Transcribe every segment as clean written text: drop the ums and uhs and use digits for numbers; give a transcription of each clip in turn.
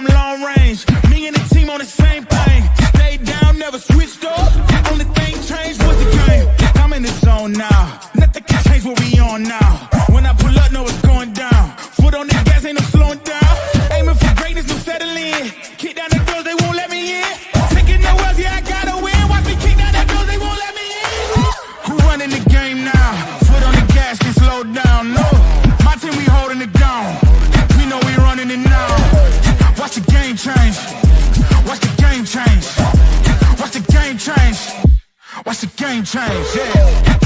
I'm long range. Me and the team on the same thing. Stayed down, never switched up. Only thing changed was the game. I'm in the zone now. Nothing can change what we on now. When I pull up, know it's going down. Foot on the gas, ain't no slowing down. Aiming for greatness, no settling. Kick down the doors, they won't let me in. Taking no L's, yeah, I gotta win. Watch me kick down the doors, they won't let me in. Who running the game now? Foot on the gas, can slow down. No, my team, we holding it down. We know we running it now. Watch the game change. Watch the game change. Watch the game change. Watch the game change, yeah.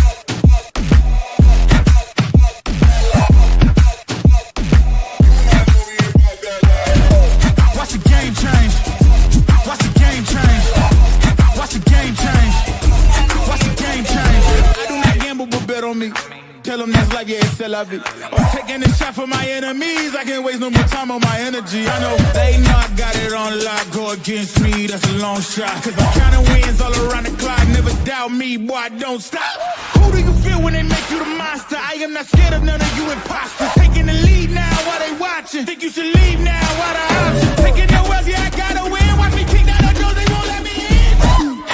Tell them that's life, yeah, it's still be. I'm taking a shot for my enemies. I can't waste no more time on my energy. I know they know I got it on lock. Go against me, that's a long shot. Cause I'm counting wins all around the clock. Never doubt me, boy, I don't stop. Who do you feel when they make you the monster? I am not scared of none of you imposters. Taking the lead now while they watching. Think you should leave now while the option. Taking no L's, yeah, I gotta win. Watch me kick down the doors, they won't let me in.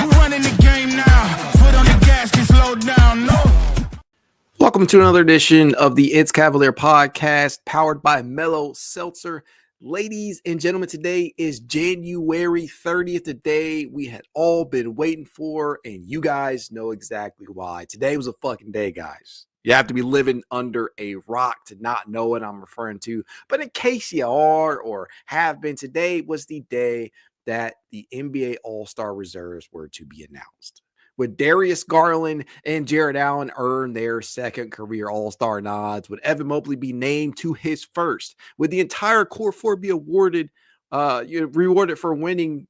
Who running the game now? Foot on the gas, can slow down, no. Welcome to another edition of the It's Cavalier podcast, powered by Mellow Seltzer. Ladies and gentlemen, today is January 30th, the day we had all been waiting for, and you guys know exactly why. Today was a fucking day, guys. You have to be living under a rock to not know what I'm referring to. But in case you are or have been, today was the day that the NBA All-Star reserves were to be announced. Would Darius Garland and Jarrett Allen earn their second career All-Star nods? Would Evan Mobley be named to his first? Would the entire core four be rewarded for winning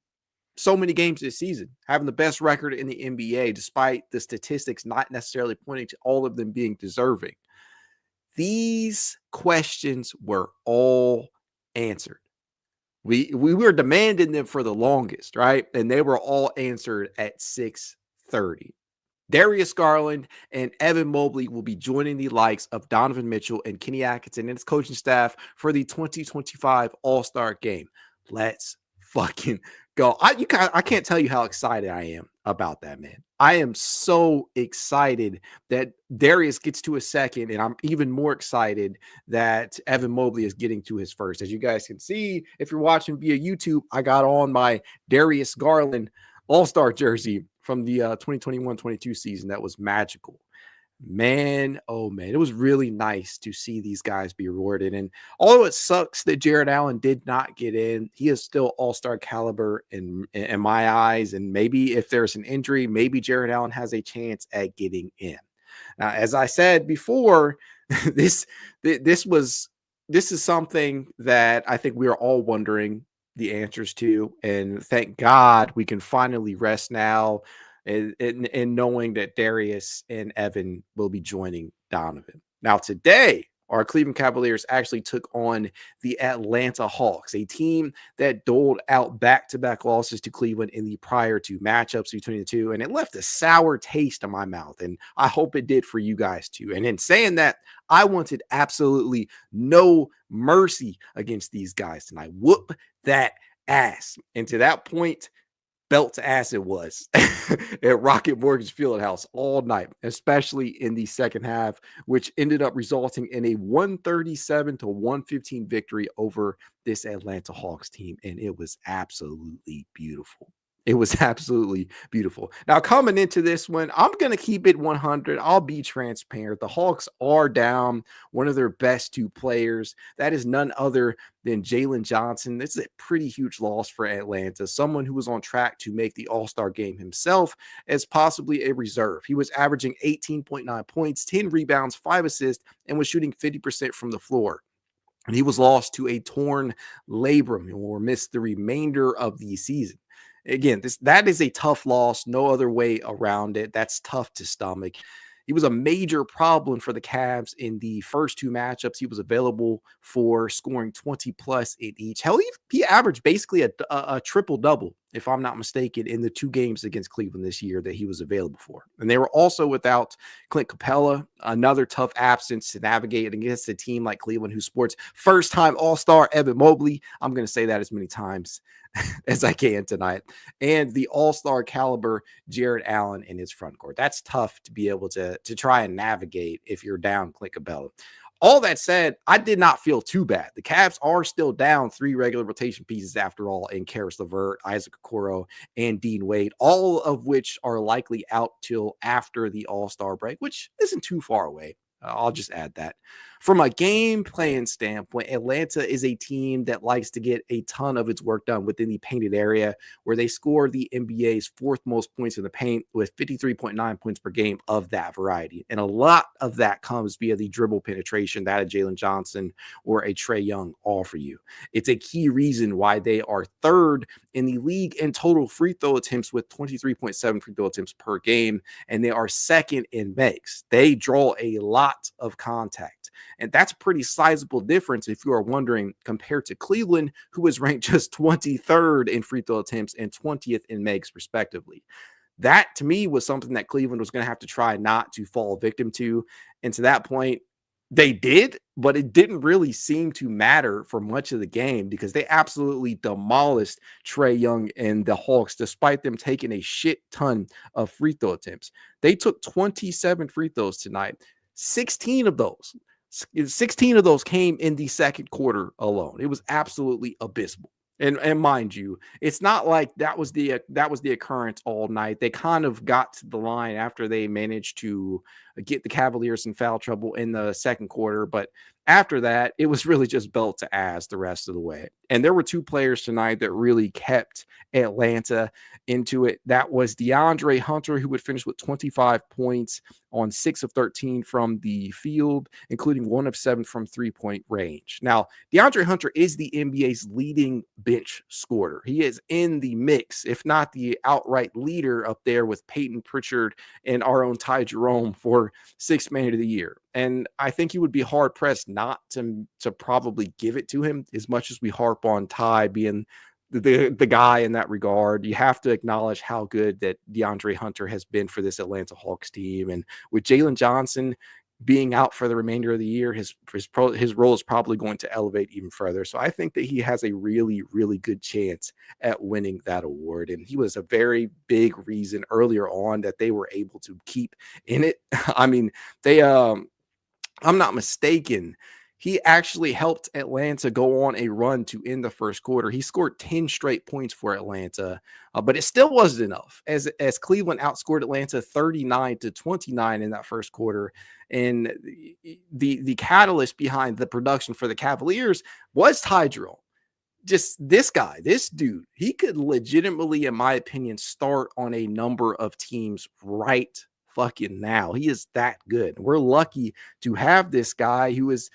so many games this season, having the best record in the NBA, despite the statistics not necessarily pointing to all of them being deserving? These questions were all answered. We were demanding them for the longest, right? And they were all answered at 6:30. Darius Garland and Evan Mobley will be joining the likes of Donovan Mitchell and Kenny Atkinson and his coaching staff for the 2025 All-Star Game. Let's fucking go. I can't tell you how excited I am about that, man. I am so excited that Darius gets to a second, and I'm even more excited that Evan Mobley is getting to his first. As you guys can see, if you're watching via YouTube, I got on my Darius Garland All-Star jersey from the 2021-22 season. That was magical. Man, oh man, it was really nice to see these guys be rewarded. And although it sucks that Jarrett Allen did not get in, he is still All-Star caliber in my eyes. And maybe if there's an injury, maybe Jarrett Allen has a chance at getting in. Now, as I said before, this is something that I think we are all wondering the answers to, and thank God we can finally rest now in knowing that Darius and Evan will be joining Donovan. Now today, our Cleveland Cavaliers actually took on the Atlanta Hawks, a team that doled out back-to-back losses to Cleveland in the prior two matchups between the two, and it left a sour taste in my mouth, and I hope it did for you guys too. And in saying that, I wanted absolutely no mercy against these guys, and I whoop that ass. And to that point, belt to ass it was at Rocket Mortgage Fieldhouse all night, especially in the second half, which ended up resulting in a 137-115 victory over this Atlanta Hawks team. And it was absolutely beautiful. It was absolutely beautiful. Now, coming into this one, I'm going to keep it 100. I'll be transparent. The Hawks are down one of their best two players. That is none other than Jalen Johnson. This is a pretty huge loss for Atlanta, someone who was on track to make the All-Star game himself as possibly a reserve. He was averaging 18.9 points, 10 rebounds, 5 assists, and was shooting 50% from the floor. And he was lost to a torn labrum and will miss the remainder of the season. Again, that is a tough loss. No other way around it. That's tough to stomach. He was a major problem for the Cavs in the first two matchups. He was available for scoring 20 plus in each. Hell, he averaged basically a triple-double if I'm not mistaken, in the 2 games against Cleveland this year that he was available for. And they were also without Clint Capella, another tough absence to navigate against a team like Cleveland who sports first-time All-Star Evan Mobley. I'm going to say that as many times as I can tonight. And the All-Star caliber Jared Allen in his front court. That's tough to be able to try and navigate if you're down Clint Capella. All that said, I did not feel too bad. The Cavs are still down 3 regular rotation pieces after all in Karis LeVert, Isaac Okoro, and Dean Wade, all of which are likely out till after the All-Star break, which isn't too far away. I'll just add that. From a game playing standpoint, Atlanta is a team that likes to get a ton of its work done within the painted area, where they score the NBA's 4th most points in the paint with 53.9 points per game of that variety. And a lot of that comes via the dribble penetration that a Jalen Johnson or a Trae Young offer you. It's a key reason why they are 3rd in the league in total free throw attempts with 23.7 free throw attempts per game, and they are 2nd in makes. They draw a lot of contact. And that's a pretty sizable difference if you are wondering, compared to Cleveland, who is ranked just 23rd in free throw attempts and 20th in makes, respectively. That, to me, was something that Cleveland was going to have to try not to fall victim to. And to that point, they did, but it didn't really seem to matter for much of the game because they absolutely demolished Trae Young and the Hawks, despite them taking a shit ton of free throw attempts. They took 27 free throws tonight. 16 of those came in the second quarter alone. It was absolutely abysmal. And mind you, it's not like that was the occurrence all night. They kind of got to the line after they managed to get the Cavaliers in foul trouble in the second quarter. But after that, it was really just belt to ass the rest of the way. And there were 2 players tonight that really kept Atlanta into it. That was DeAndre Hunter, who would finish with 25 points on 6 of 13 from the field, including 1 of 7 from 3-point range. Now, DeAndre Hunter is the NBA's leading bench scorer. He is in the mix, if not the outright leader, up there with Peyton Pritchard and our own Ty Jerome for 6th man of the year. And I think you would be hard pressed not to probably give it to him, as much as we harp on Ty being the guy in that regard. You have to acknowledge how good that DeAndre Hunter has been for this Atlanta Hawks team. And with Jalen Johnson being out for the remainder of the year, his role is probably going to elevate even further. So I think that he has a really, really good chance at winning that award. And he was a very big reason earlier on that they were able to keep in it. I mean, I'm not mistaken, he actually helped Atlanta go on a run to end the first quarter. He scored 10 straight points for Atlanta, but it still wasn't enough as Cleveland outscored Atlanta 39-29 in that first quarter. And the catalyst behind the production for the Cavaliers was Ty Jerome. Just this dude, he could legitimately, in my opinion, start on a number of teams right fucking now. He is that good. We're lucky to have this guy who is,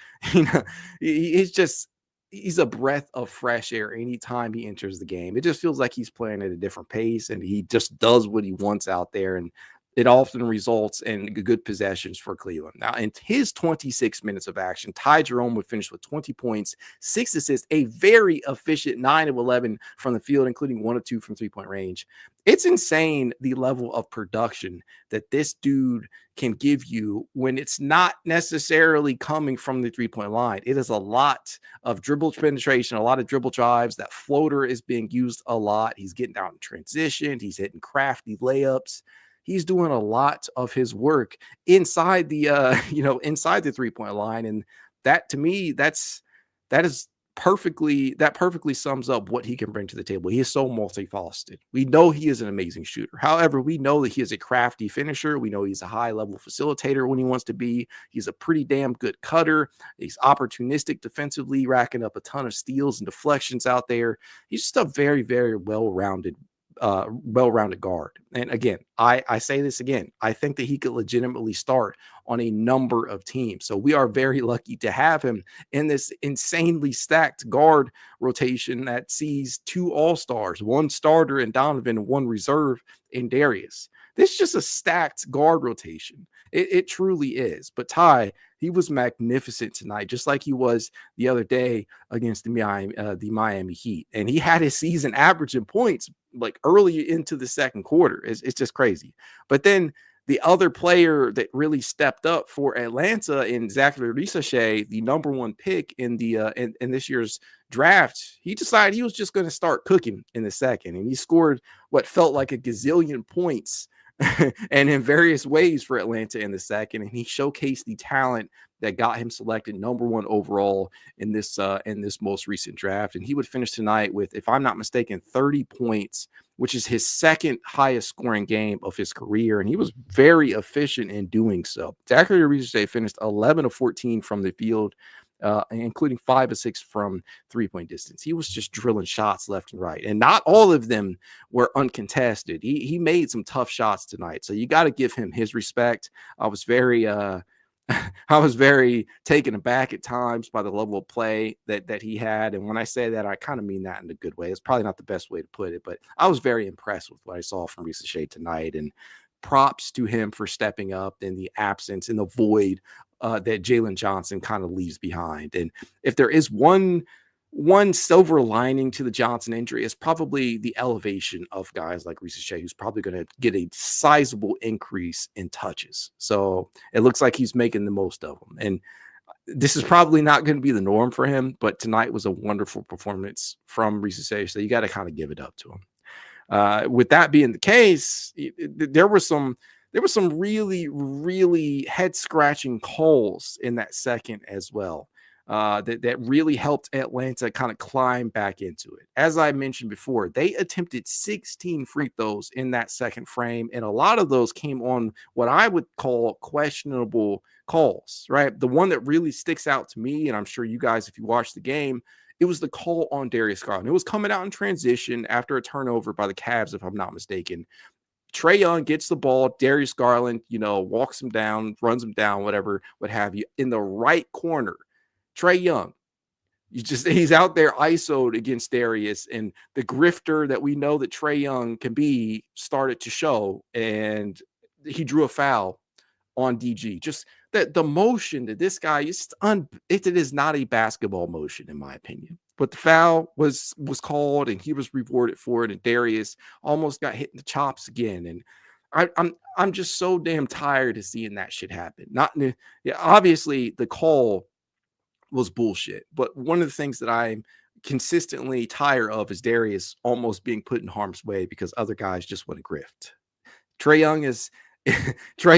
he's a breath of fresh air anytime he enters the game. It just feels like he's playing at a different pace and he just does what he wants out there. And it often results in good possessions for Cleveland. Now, in his 26 minutes of action, Ty Jerome would finish with 20 points, 6 assists, a very efficient 9 of 11 from the field, including 1 of 2 from 3-point range. It's insane the level of production that this dude can give you when it's not necessarily coming from the 3-point line. It is a lot of dribble penetration, a lot of dribble drives. That floater is being used a lot. He's getting out in transition. He's hitting crafty layups. He's doing a lot of his work inside the, inside the 3-point line. And that, to me, that perfectly sums up what he can bring to the table. He is so multifaceted. We know he is an amazing shooter. However, we know that he is a crafty finisher. We know he's a high-level facilitator when he wants to be. He's a pretty damn good cutter. He's opportunistic defensively, racking up a ton of steals and deflections out there. He's just a very, very well-rounded guard. And again, I say this again, I think that he could legitimately start on a number of teams. So we are very lucky to have him in this insanely stacked guard rotation that sees 2 all-stars, 1 starter in Donovan, 1 reserve in Darius. This is just a stacked guard rotation. It truly is. But Ty, he was magnificent tonight, just like he was the other day against the Miami Heat. And he had his season average in points like early into the second quarter. It's just crazy. But then the other player that really stepped up for Atlanta in Zaccharie Risacher, the number one pick in the in this year's draft, he decided he was just going to start cooking in the second, and he scored what felt like a gazillion points and in various ways for Atlanta in the second, and he showcased the talent that got him selected number one overall in this most recent draft. And he would finish tonight with, if I'm not mistaken, 30 points, which is his second highest scoring game of his career. And he was very efficient in doing so. Zaccharie Risacher finished 11 of 14 from the field, including 5 of 6 from three-point distance. He was just drilling shots left and right. And not all of them were uncontested. He made some tough shots tonight. So you got to give him his respect. I was very I was very taken aback at times by the level of play that he had. And when I say that, I kind of mean that in a good way. It's probably not the best way to put it, but I was very impressed with what I saw from Risacher tonight. And props to him for stepping up in the absence, in the void that Jalen Johnson kind of leaves behind. And if there is one silver lining to the Johnson injury, is probably the elevation of guys like Risacher, who's probably going to get a sizable increase in touches. So it looks like he's making the most of them. And this is probably not going to be the norm for him, but tonight was a wonderful performance from Risacher. So you got to kind of give it up to him. With that being the case, there were some really, really head scratching calls in that second as well. That really helped Atlanta kind of climb back into it. As I mentioned before, they attempted 16 free throws in that second frame, and a lot of those came on what I would call questionable calls, right? The one that really sticks out to me, and I'm sure you guys, if you watch the game, it was the call on Darius Garland. It was coming out in transition after a turnover by the Cavs, if I'm not mistaken. Trae Young gets the ball. Darius Garland, walks him down, runs him down, whatever, what have you, in the right corner. Trae Young, he's out there ISO'd against Darius, and the grifter that we know that Trae Young can be started to show, and he drew a foul on DG. Just that the motion that this guy is it is not a basketball motion, in my opinion. But the foul was called, and he was rewarded for it, and Darius almost got hit in the chops again. And I'm just so damn tired of seeing that shit happen. Obviously the call was bullshit, but one of the things that I'm consistently tired of is Darius almost being put in harm's way because other guys just want to grift. Trae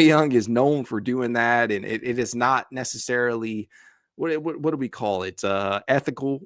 Young is known for doing that, and it is not necessarily what do we call it? Ethical.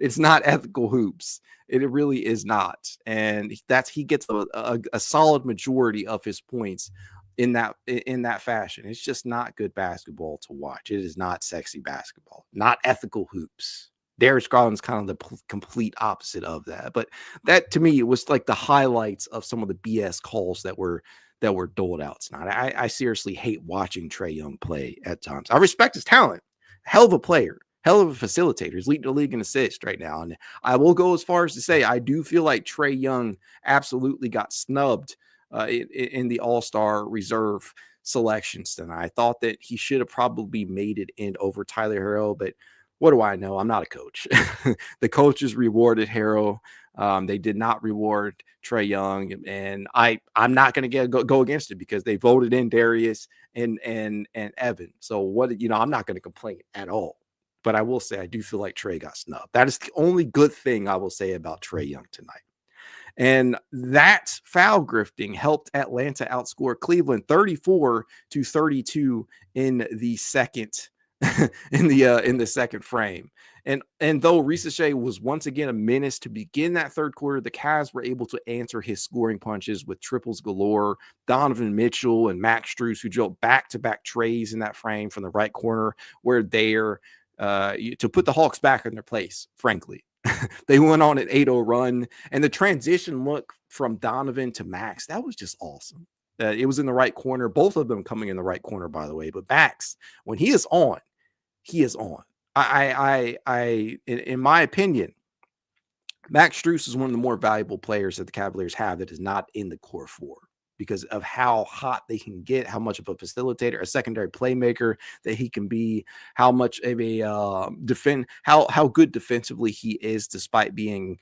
It's not ethical hoops. It really is not, and he gets a solid majority of his points in that fashion. It's just not good basketball to watch. It is not sexy basketball, not ethical hoops. Darius Garland's kind of the complete opposite of that. But that, to me, it was like the highlights of some of the BS calls that were doled out tonight. I seriously hate watching Trae Young play at times. I respect his talent. Hell of a player. Hell of a facilitator. He's leading the league in assists right now. And I will go as far as to say I do feel like Trae Young absolutely got snubbed in the All-Star reserve selections tonight. I thought that he should have probably made it in over Tyler Herro, but what do I know? I'm not a coach. The coaches rewarded Herro. They did not reward Trae Young, and I'm not going to go against it because they voted in Darius and Evan. So I'm not going to complain at all. But I will say I do feel like Trae got snubbed. That is the only good thing I will say about Trae Young tonight. And that foul grifting helped Atlanta outscore Cleveland 34-32 in the second in the second frame. And though Risacher was once again a menace to begin that third quarter, the Cavs were able to answer his scoring punches with triples galore. Donovan Mitchell and Max Strus, who drilled back-to-back trays in that frame from the right corner, were there to put the Hawks back in their place, frankly. They went on an 8-0 run, and the transition look from Donovan to Max, that was just awesome. It was in the right corner, both of them coming in the right corner, by the way. But Max, when he is on, he is on. In my opinion, Max Strus is one of the more valuable players that the Cavaliers have that is not in the core four because of how hot they can get, how much of a facilitator, a secondary playmaker that he can be, how much of a how good defensively he is, despite being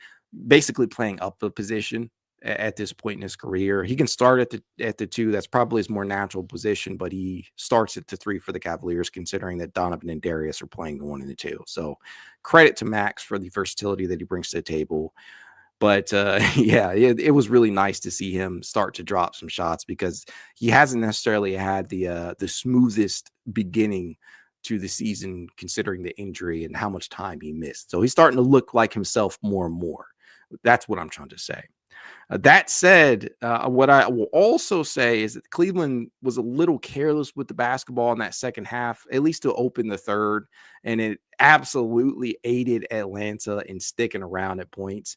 basically playing up the position at this point in his career. He can start at the 2. That's probably his more natural position, but he starts at the 3 for the Cavaliers, considering that Donovan and Darius are playing the 1 and the 2. So credit to Max for the versatility that he brings to the table. But yeah, it was really nice to see him start to drop some shots, because he hasn't necessarily had the smoothest beginning to the season, considering the injury and how much time he missed. So he's starting to look like himself more and more. That's what I'm trying to say. That said, what I will also say is that Cleveland was a little careless with the basketball in that second half, at least to open the third, and it absolutely aided Atlanta in sticking around at points,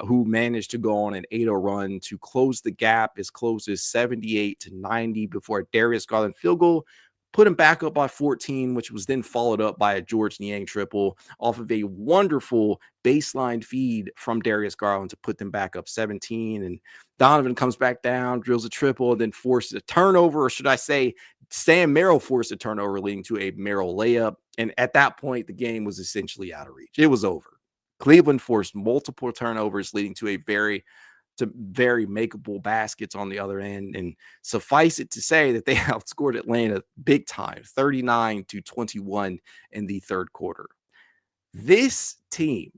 who managed to go on an 8-0 run to close the gap as close as 78-90 before a Darius Garland field goal put him back up by 14, which was then followed up by a George Niang triple off of a wonderful baseline feed from Darius Garland to put them back up 17. And Donovan comes back down, drills a triple, and then forces a turnover, or should I say, Sam Merrill forced a turnover, leading to a Merrill layup. And at that point, the game was essentially out of reach. It was over. Cleveland forced multiple turnovers, leading to very makeable baskets on the other end. And suffice it to say that they outscored Atlanta big time, 39-21 in the third quarter. This team,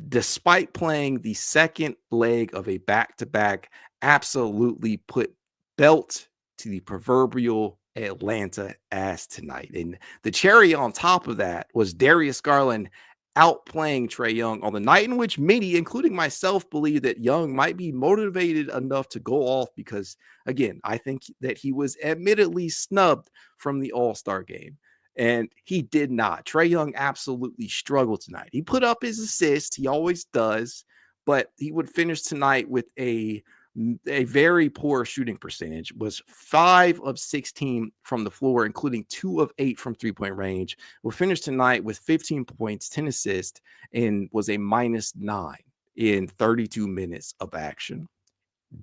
despite playing the second leg of a back-to-back, absolutely put belt to the proverbial Atlanta ass tonight. And the cherry on top of that was Darius Garland outplaying Trae Young on the night in which many, including myself, believe that Young might be motivated enough to go off, because, again, I think that he was admittedly snubbed from the All-Star game. And he did not. Trae Young absolutely struggled tonight. He put up his assist. He always does. But he would finish tonight with a very poor shooting percentage, was 5 of 16 from the floor, including 2 of 8 from three-point range. Will finish tonight with 15 points, 10 assists, and was a -9 in 32 minutes of action.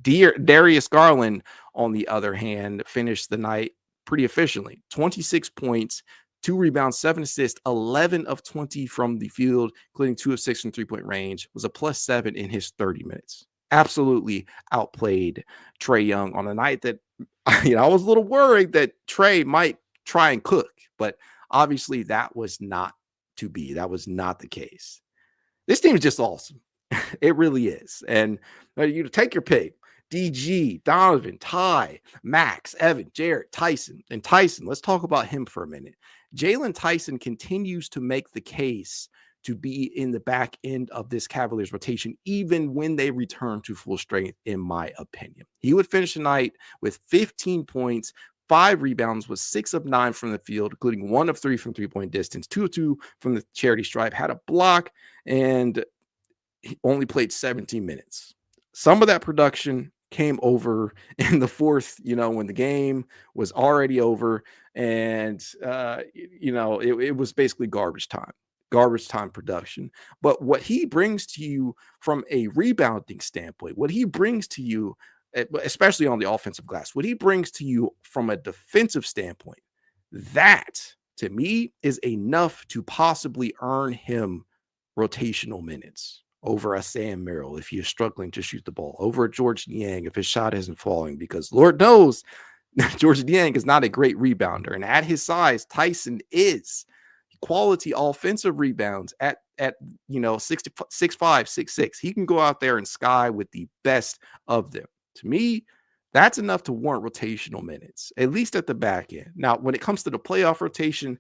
Darius Garland, on the other hand, finished the night pretty efficiently. 26 points, 2 rebounds, 7 assists, 11 of 20 from the field, including 2 of 6 from three-point range, was a +7 in his 30 minutes. Absolutely outplayed Trae Young on a night that, I was a little worried that Trae might try and cook, but obviously that was not to be. That was not the case. This team is just awesome. It really is. And you take your pick. DG, Donovan, Ty, Max, Evan, Jarrett, Tyson. And Tyson, let's talk about him for a minute. Jalen Tyson continues to make the case to be in the back end of this Cavaliers rotation, even when they return to full strength, in my opinion. He would finish the night with 15 points, 5 rebounds, was 6 of 9 from the field, including 1 of 3 from three-point distance, 2 of 2 from the charity stripe, had a block, and he only played 17 minutes. Some of that production came over in the fourth, when the game was already over, and it was basically garbage time production. But what he brings to you from a rebounding standpoint, what he brings to you, especially on the offensive glass, what he brings to you from a defensive standpoint, that to me is enough to possibly earn him rotational minutes over a Sam Merrill if you're struggling to shoot the ball, over a George Niang if his shot isn't falling, because Lord knows George Niang is not a great rebounder. And at his size, Tyson is. Quality offensive rebounds at 6'5", 6'6". He can go out there and sky with the best of them. To me, that's enough to warrant rotational minutes, at least at the back end. Now, when it comes to the playoff rotation,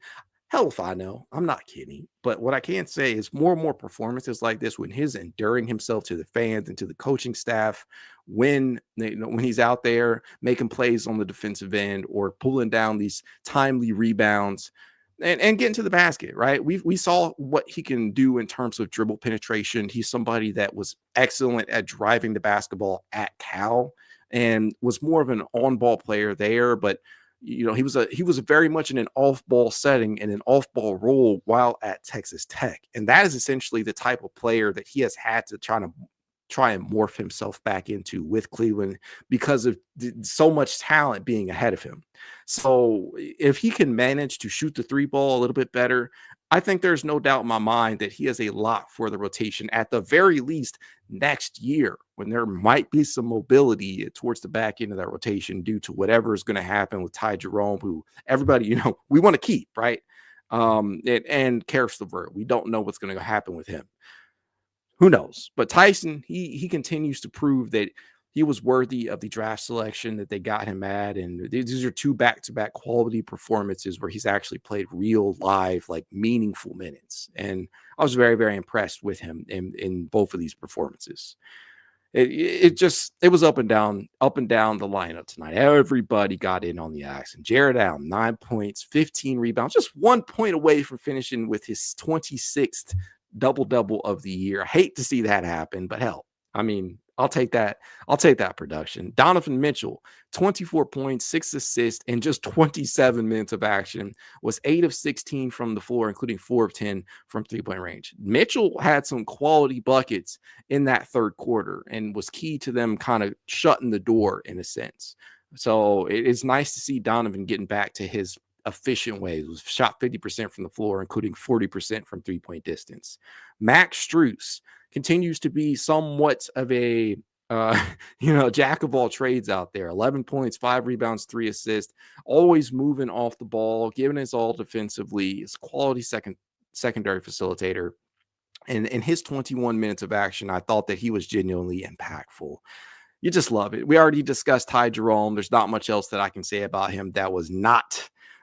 hell if I know. I'm not kidding. But what I can say is more and more performances like this, when he's enduring himself to the fans and to the coaching staff, when he's out there making plays on the defensive end or pulling down these timely rebounds, and getting to the basket, right? We saw what he can do in terms of dribble penetration. He's somebody that was excellent at driving the basketball at Cal and was more of an on-ball player there. But he was very much in an off-ball setting and an off-ball role while at Texas Tech, and that is essentially the type of player that he has had to try and morph himself back into with Cleveland because of so much talent being ahead of him. So if he can manage to shoot the 3 ball a little bit better, I think there's no doubt in my mind that he has a lot for the rotation, at the very least next year, when there might be some mobility towards the back end of that rotation due to whatever is going to happen with Ty Jerome, who everybody, we want to keep, right? And Karis LeVert. We don't know what's going to happen with him. Who knows? But Tyson, he continues to prove that he was worthy of the draft selection that they got him at. And these are 2 back-to-back quality performances where he's actually played real, live, like meaningful minutes. And I was very, very impressed with him in both of these performances. It was up and down the lineup tonight. Everybody got in on the action. Jared Allen, 9 points, 15 rebounds, just 1 point away from finishing with his 26th double-double of the year. I hate to see that happen, but hell, I mean, I'll take that. I'll take that production. Donovan Mitchell, 24 points, 6 assists, and just 27 minutes of action, was 8 of 16 from the floor, including 4 of 10 from three-point range. Mitchell had some quality buckets in that third quarter and was key to them kind of shutting the door in a sense. So it's nice to see Donovan getting back to his efficient ways. Was shot 50% from the floor, including 40% from three-point distance. Max Strus continues to be somewhat of a jack of all trades out there. 11 points, 5 rebounds, 3 assists, always moving off the ball, giving his all defensively. He's a quality secondary facilitator. And in his 21 minutes of action, I thought that he was genuinely impactful. You just love it. We already discussed Ty Jerome. There's not much else that I can say about him that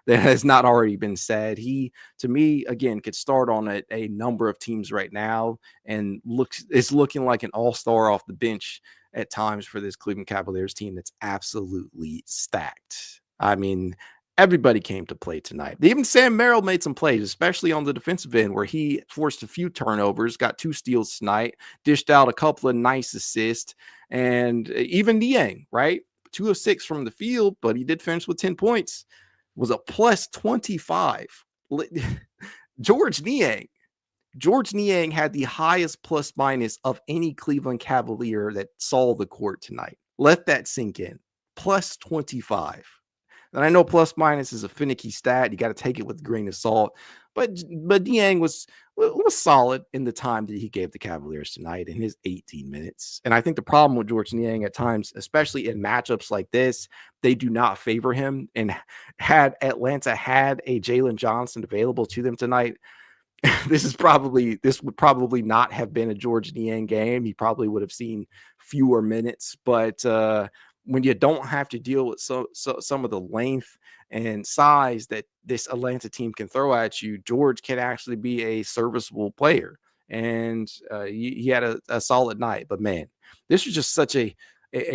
has not already been said. He, to me, again, could start on a number of teams right now and is looking like an all-star off the bench at times for this Cleveland Cavaliers team that's absolutely stacked. I mean, everybody came to play tonight. Even Sam Merrill made some plays, especially on the defensive end, where he forced a few turnovers, got 2 steals tonight, dished out a couple of nice assists, and even Niang, right? 2 of 6 from the field, but he did finish with 10 points. Was a plus 25. George Niang had the highest plus minus of any Cleveland Cavalier that saw the court tonight. Let that sink in. Plus 25. And I know plus minus is a finicky stat. You got to take it with a grain of salt. But Niang was solid in the time that he gave the Cavaliers tonight in his 18 minutes. And I think the problem with George Niang at times, especially in matchups like this, they do not favor him. And had Atlanta had a Jalen Johnson available to them tonight, this would probably not have been a George Niang game. He probably would have seen fewer minutes. But when you don't have to deal with some of the length and size that this Atlanta team can throw at you, George can actually be a serviceable player. And he had a solid night. But, man, this was just such a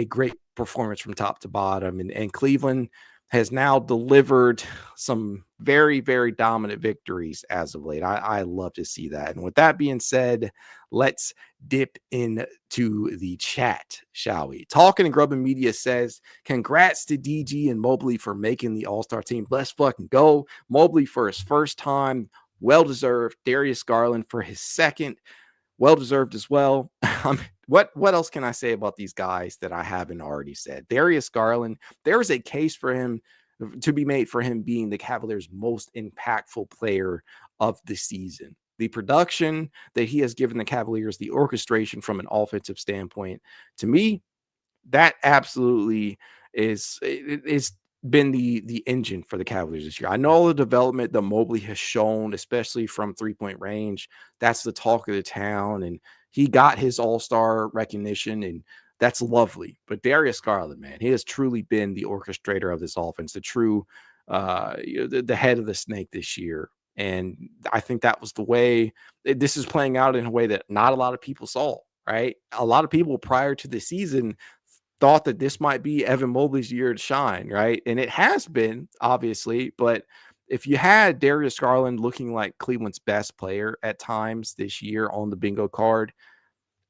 great performance from top to bottom. And Cleveland has now delivered some very, very dominant victories as of late. I love to see that. And with that being said, let's dip into the chat, shall we? Talking and Grubbin Media says, congrats to DG and Mobley for making the All-Star team. Let's fucking go. Mobley for his first time. Well-deserved. Darius Garland for his second. Well-deserved as well. What else can I say about these guys that I haven't already said? Darius Garland, there is a case for him to be made for him being the Cavaliers' most impactful player of the season. The production that he has given the Cavaliers, the orchestration from an offensive standpoint, to me, that absolutely is been the engine for the Cavaliers this year. I know the development that Mobley has shown, especially from three-point range, that's the talk of the town, and he got his all-star recognition, and that's lovely. But Darius Garland, man, he has truly been the orchestrator of this offense, the true the head of the snake this year. And I think that was the way this is playing out in a way that not a lot of people saw, right? A lot of people prior to the season thought that this might be Evan Mobley's year to shine, right? And it has been, obviously, but if you had Darius Garland looking like Cleveland's best player at times this year on the bingo card,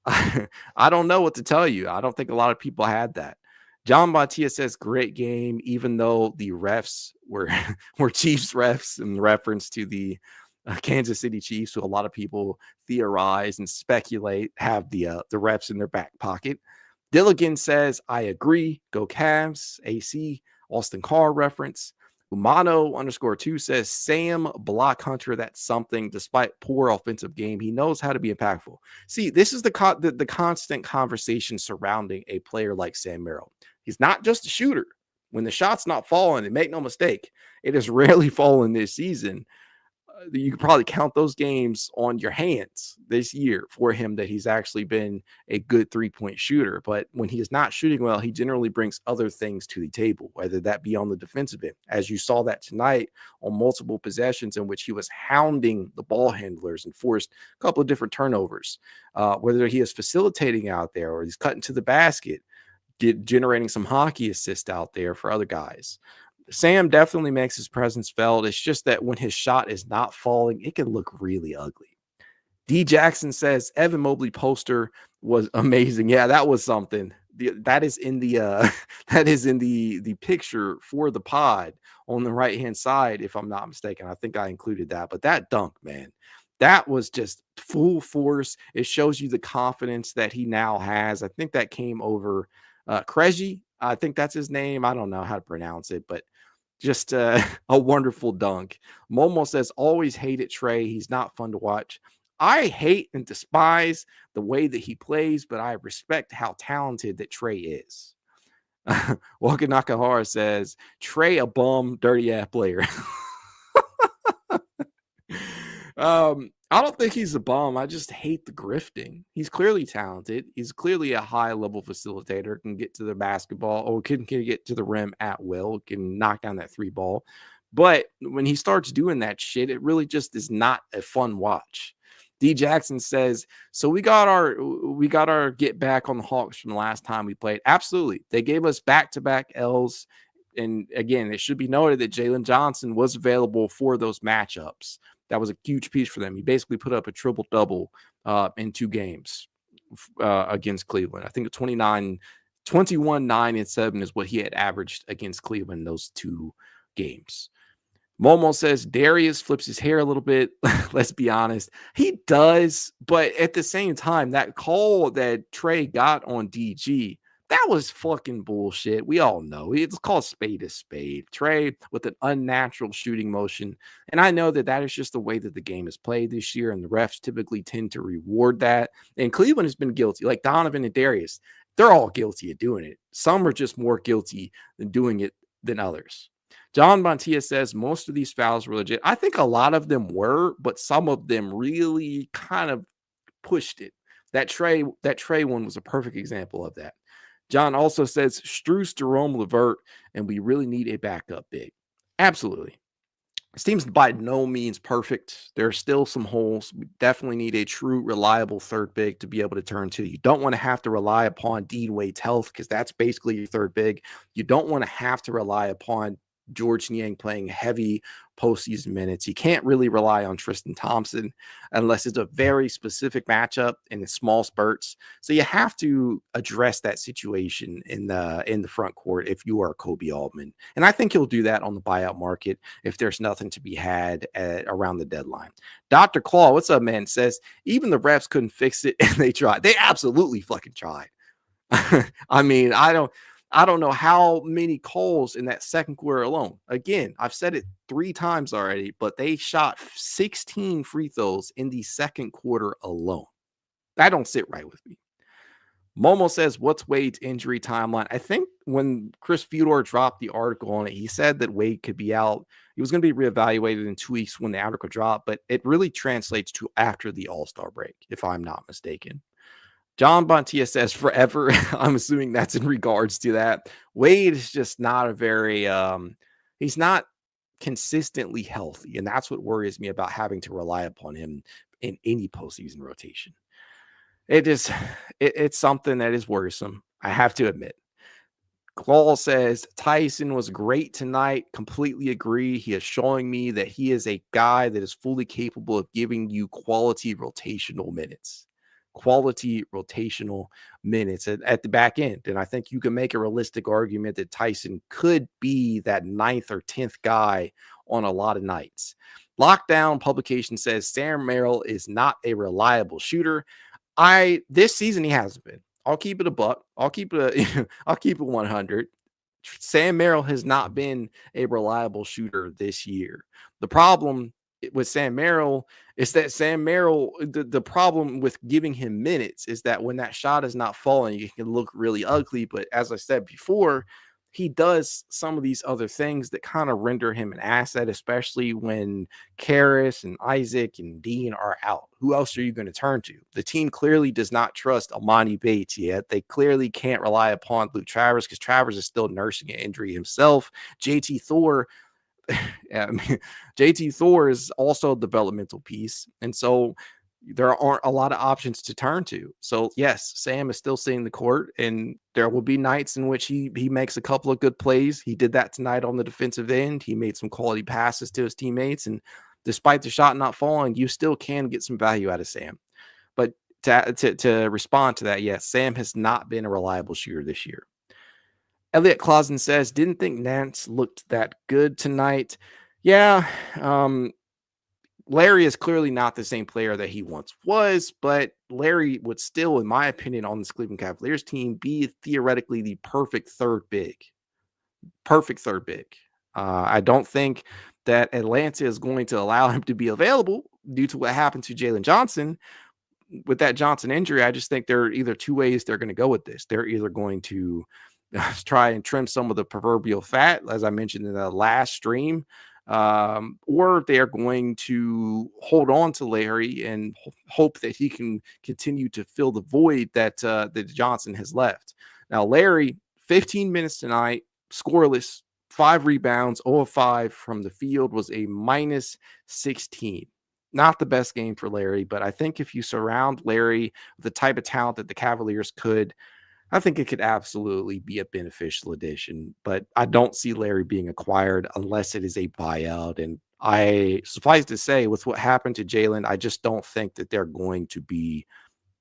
I don't know what to tell you. I don't think a lot of people had that. John Batia says, great game, even though the refs were Chiefs refs in reference to the Kansas City Chiefs, who a lot of people theorize and speculate have the refs in their back pocket. Dilligan says, I agree. Go Cavs. AC, Austin Carr reference. Umano_2 says Sam block Hunter. That's something. Despite poor offensive game, he knows how to be impactful. See, this is the constant conversation surrounding a player like Sam Merrill. He's not just a shooter. When the shot's not falling, and make no mistake, it has rarely fallen this season. You could probably count those games on your hands this year for him that he's actually been a good 3-point shooter. But when he is not shooting well, he generally brings other things to the table, whether that be on the defensive end, as you saw that tonight on multiple possessions in which he was hounding the ball handlers and forced a couple of different turnovers, whether he is facilitating out there or he's cutting to the basket, generating some hockey assist out there for other guys. Sam definitely makes his presence felt. It's just that when his shot is not falling, it can look really ugly. D. Jackson says Evan Mobley poster was amazing. Yeah, that was something. That is in the picture for the pod on the right hand side, if I'm not mistaken. I think I included that. But that dunk, man, that was just full force. It shows you the confidence that he now has. I think that came over Krejci. I think that's his name. I don't know how to pronounce it, but just a wonderful dunk. Momo says, always hated Trae. He's not fun to watch. I hate and despise the way that he plays, but I respect how talented that Trae is. Walker Nakahara says, Trae a bum, dirty ass player. I don't think he's a bum. I just hate the grifting. He's clearly talented. He's clearly a high-level facilitator, can get to the basketball or can get to the rim at will, can knock down that 3 ball. But when he starts doing that shit, it really just is not a fun watch. D. Jackson says, so we got our get back on the Hawks from the last time we played. Absolutely. They gave us back-to-back L's. And again, it should be noted that Jalen Johnson was available for those matchups. That was a huge piece for them. He basically put up a triple-double in 2 games against Cleveland. I think 21, 9, and 7 is what he had averaged against Cleveland in those 2 games. Momo says Darius flips his hair a little bit. Let's be honest. He does, but at the same time, that call that Trae got on DG, that was fucking bullshit. We all know. It's called spade is spade. Trae with an unnatural shooting motion. And I know that is just the way that the game is played this year, and the refs typically tend to reward that. And Cleveland has been guilty. Like Donovan and Darius, they're all guilty of doing it. Some are just more guilty than doing it than others. John Montilla says most of these fouls were legit. I think a lot of them were, but some of them really kind of pushed it. That Trae one was a perfect example of that. John also says Strus, Jerome, Levert, and we really need a backup big. Absolutely. This team's by no means perfect. There are still some holes. We definitely need a true, reliable third big to be able to turn to. You don't want to have to rely upon Dean Wade's health because that's basically your third big. You don't want to have to rely upon George Niang playing heavy postseason minutes. You can't really rely on Tristan Thompson unless it's a very specific matchup and in small spurts. So you have to address that situation in the front court if you are Kobe Altman. And I think he'll do that on the buyout market if there's nothing to be had around the deadline. Dr. Claw, what's up, man? Says even the refs couldn't fix it and they tried. They absolutely fucking tried. I mean, I don't know how many calls in that second quarter alone. Again, I've said it 3 times already, but they shot 16 free throws in the second quarter alone. That don't sit right with me. Momo says, what's Wade's injury timeline? I think when Chris Fedor dropped the article on it, he said that Wade could be out. He was going to be reevaluated in 2 weeks when the article dropped, but it really translates to after the All-Star break, if I'm not mistaken. John Bontia says forever. I'm assuming that's in regards to that. Wade is just not a very, he's not consistently healthy. And that's what worries me about having to rely upon him in any postseason rotation. It's something that is worrisome. I have to admit. Claw says Tyson was great tonight. Completely agree. He is showing me that he is a guy that is fully capable of giving you quality rotational minutes. Quality rotational minutes at the back end. And I think you can make a realistic argument that Tyson could be that 9th or 10th guy on a lot of nights. Lockdown publication says Sam Merrill is not a reliable shooter. This season he hasn't been. I'll keep it a buck. I'll keep it 100. Sam Merrill has not been a reliable shooter this year. The problem with Sam Merrill is that the problem with giving him minutes is that when that shot is not falling, it can look really ugly. But as I said before, he does some of these other things that kind of render him an asset, especially when Karras and Isaac and Dean are out. Who else are you going to turn to? The team clearly does not trust Amani Bates yet. They clearly can't rely upon Luke Travers because Travers is still nursing an injury himself. JT Thor I mean, JT Thor is also a developmental piece. And so there aren't a lot of options to turn to. So yes, Sam is still seeing the court, and there will be nights in which he makes a couple of good plays. He did that tonight on the defensive end. He made some quality passes to his teammates, and despite the shot not falling, you still can get some value out of Sam. But to respond to that, yes, Sam has not been a reliable shooter this year. Elliot Clausen says, didn't think Nance looked that good tonight. Yeah, Larry is clearly not the same player that he once was, but Larry would still, in my opinion, on this Cleveland Cavaliers team, be theoretically the perfect third big. Perfect third big. I don't think that Atlanta is going to allow him to be available due to what happened to Jalen Johnson. With that Johnson injury, I just think there are either two ways they're going to go with this. They're either going to try and trim some of the proverbial fat, as I mentioned in the last stream, or they're going to hold on to Larry and hope that he can continue to fill the void that Johnson has left. Now, Larry, 15 minutes tonight, scoreless, 5 rebounds, 0 of 5 from the field, was a minus 16. Not the best game for Larry, but I think if you surround Larry with the type of talent that the Cavaliers could, I think it could absolutely be a beneficial addition. But I don't see Larry being acquired unless it is a buyout. And I suffice to say, with what happened to Jalen, I just don't think that they're going to be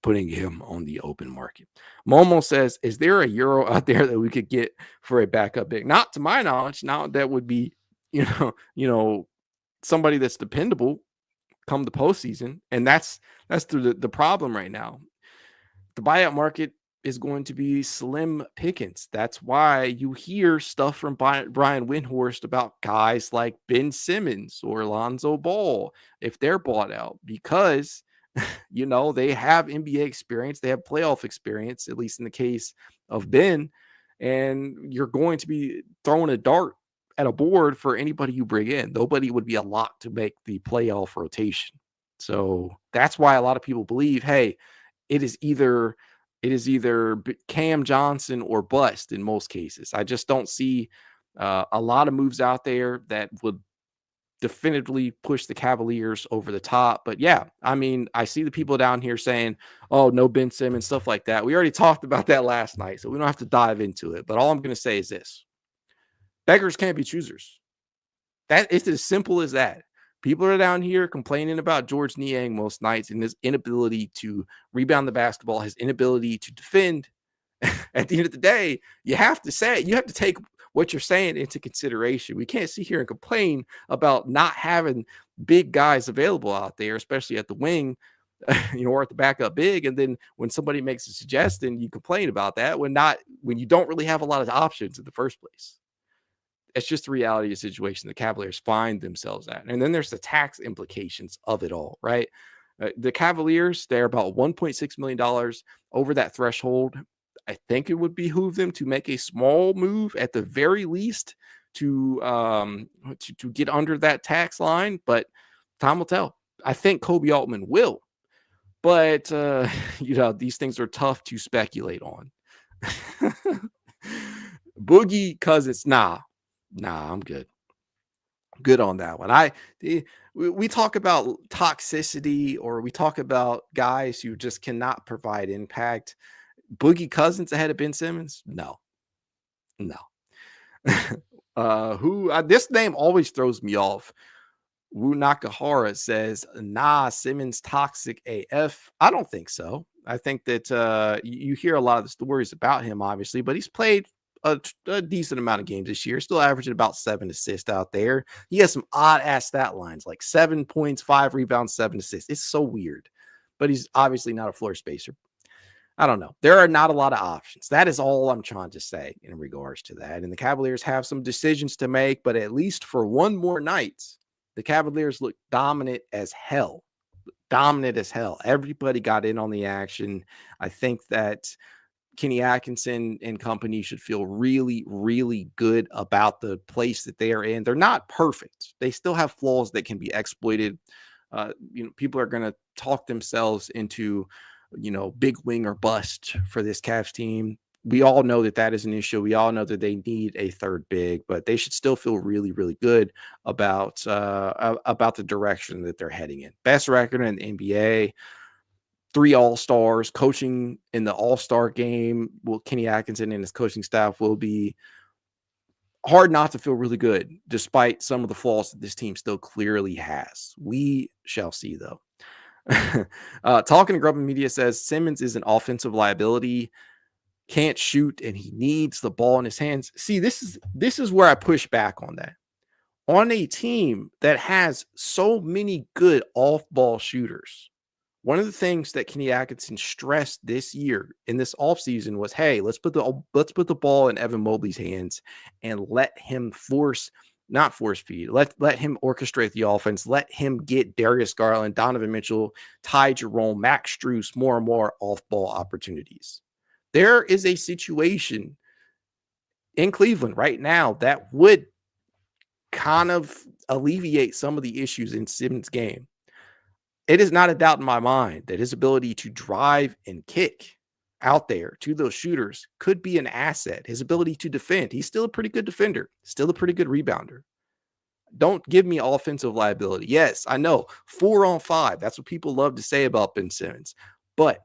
putting him on the open market. Momo says, is there a Euro out there that we could get for a backup big? Not to my knowledge. Now that would be, somebody that's dependable come the postseason. And that's the problem right now. The buyout market is going to be slim pickings. That's why you hear stuff from Brian Windhorst about guys like Ben Simmons or Lonzo Ball if they're bought out, because they have NBA experience, they have playoff experience, at least in the case of Ben, and you're going to be throwing a dart at a board for anybody you bring in. Nobody would be a lock to make the playoff rotation. So that's why a lot of people believe, hey, it is either Cam Johnson or bust in most cases. I just don't see a lot of moves out there that would definitively push the Cavaliers over the top. But yeah, I mean, I see the people down here saying, oh, no Ben Simmons, stuff like that. We already talked about that last night, so we don't have to dive into it. But all I'm going to say is this: beggars can't be choosers. That it's as simple as that. People are down here complaining about George Niang most nights and his inability to rebound the basketball, his inability to defend. At the end of the day, you have to take what you're saying into consideration. We can't sit here and complain about not having big guys available out there, especially at the wing, or at the backup big. And then when somebody makes a suggestion, you complain about that when you don't really have a lot of options in the first place. It's just the reality of the situation the Cavaliers find themselves at. And then there's the tax implications of it all, right? The Cavaliers, they're about $1.6 million over that threshold. I think it would behoove them to make a small move at the very least to get under that tax line, but time will tell. I think Kobe Altman will, but these things are tough to speculate on. Boogie Cousins, nah, I'm good. Good on that one. We talk about toxicity, or we talk about guys who just cannot provide impact. Boogie Cousins ahead of Ben Simmons? No. This name always throws me off. Wu Nakahara says, nah, Simmons toxic AF. I don't think so. I think that you hear a lot of the stories about him, obviously, but he's played a decent amount of games this year, still averaging about 7 assists out there. He has some odd ass stat lines, like 7 points, 5 rebounds, 7 assists. It's so weird, but he's obviously not a floor spacer. I don't know. There are not a lot of options. That is all I'm trying to say in regards to that. And the Cavaliers have some decisions to make, but at least for one more night, the Cavaliers look dominant as hell. Dominant as hell. Everybody got in on the action. I think that Kenny Atkinson and company should feel really, really good about the place that they are in. They're not perfect. They still have flaws that can be exploited. People are going to talk themselves into, big wing or bust for this Cavs team. We all know that that is an issue. We all know that they need a third big, but they should still feel really, really good about the direction that they're heading in. Best record in the NBA. 3 All-Stars, coaching in the All-Star game. Well, Kenny Atkinson and his coaching staff will be hard not to feel really good, despite some of the flaws that this team still clearly has. We shall see, though. Talking to Grub Media says Simmons is an offensive liability, can't shoot, and he needs the ball in his hands. See, this is where I push back on that. On a team that has so many good off-ball shooters, one of the things that Kenny Atkinson stressed this year in this offseason was, hey, let's put the ball in Evan Mobley's hands and let him not force feed. Let him orchestrate the offense. Let him get Darius Garland, Donovan Mitchell, Ty Jerome, Max Strus more and more off-ball opportunities. There is a situation in Cleveland right now that would kind of alleviate some of the issues in Simmons' game. It is not a doubt in my mind that his ability to drive and kick out there to those shooters could be an asset. His ability to defend. He's still a pretty good defender, still a pretty good rebounder. Don't give me offensive liability. Yes, I know 4 on 5. That's what people love to say about Ben Simmons. But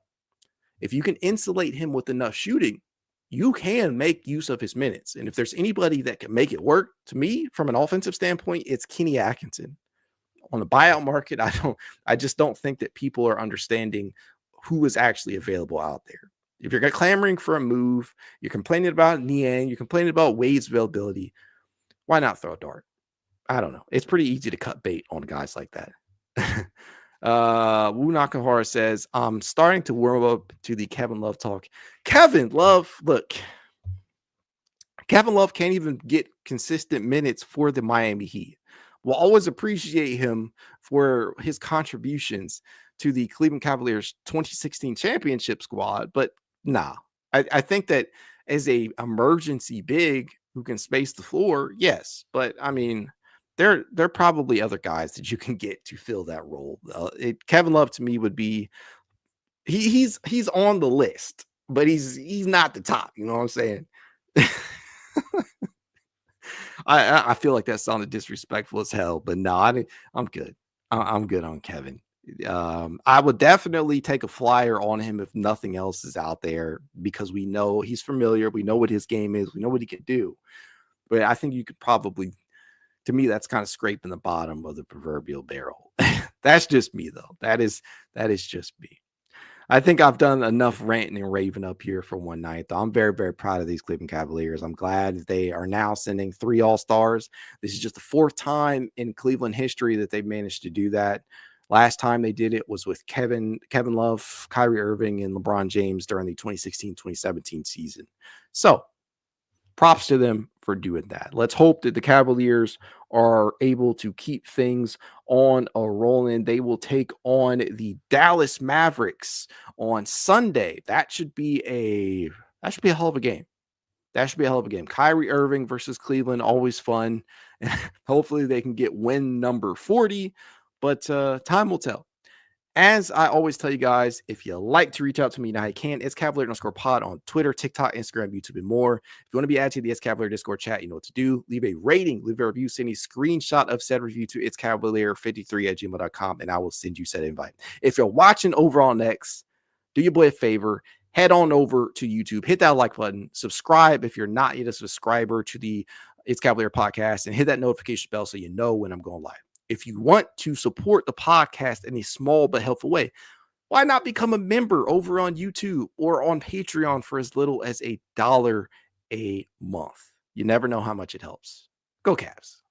if you can insulate him with enough shooting, you can make use of his minutes. And if there's anybody that can make it work, to me, from an offensive standpoint, it's Kenny Atkinson. On the buyout market, I just don't think that people are understanding who is actually available out there. If you're clamoring for a move, you're complaining about Niang, you're complaining about Wade's availability, why not throw a dart? I don't know. It's pretty easy to cut bait on guys like that. Wu Nakahara says, I'm starting to warm up to the Kevin Love talk. Kevin Love, look, Kevin Love can't even get consistent minutes for the Miami Heat. We'll always appreciate him for his contributions to the Cleveland Cavaliers 2016 championship squad. But nah, I think that as a emergency big who can space the floor, yes. But I mean, there are probably other guys that you can get to fill that role. Kevin Love to me would be he's on the list, but he's not the top. You know what I'm saying? I feel like that sounded disrespectful as hell, but no, I'm good. I'm good on Kevin. I would definitely take a flyer on him if nothing else is out there because we know he's familiar. We know what his game is. We know what he can do. But I think you could probably, to me, that's kind of scraping the bottom of the proverbial barrel. That's just me, though. That is just me. I think I've done enough ranting and raving up here for one night, though. I'm very, very proud of these Cleveland Cavaliers. I'm glad that they are now sending 3 All-Stars. This is just the 4th time in Cleveland history that they've managed to do that. Last time they did it was with Kevin Love, Kyrie Irving, and LeBron James during the 2016-2017 season. So, props to them for doing that. Let's hope that the Cavaliers are able to keep things on a rolling. They will take on the Dallas Mavericks on Sunday. That should be a hell of a game. That should be a hell of a game. Kyrie Irving versus Cleveland, always fun. Hopefully they can get win number 40, but time will tell. As I always tell you guys, if you like to reach out to me, now you can. It's Cavalier_pod on Twitter, TikTok, Instagram, YouTube, and more. If you want to be added to the It's Cavalier Discord chat, you know what to do. Leave a rating, leave a review, send a screenshot of said review to itscavalier53@gmail.com, and I will send you said invite. If you're watching over on X, do your boy a favor. Head on over to YouTube, hit that like button, subscribe if you're not yet a subscriber to the It's Cavalier podcast, and hit that notification bell so you know when I'm going live. If you want to support the podcast in a small but helpful way, why not become a member over on YouTube or on Patreon for as little as $1 a month? You never know how much it helps. Go Cavs.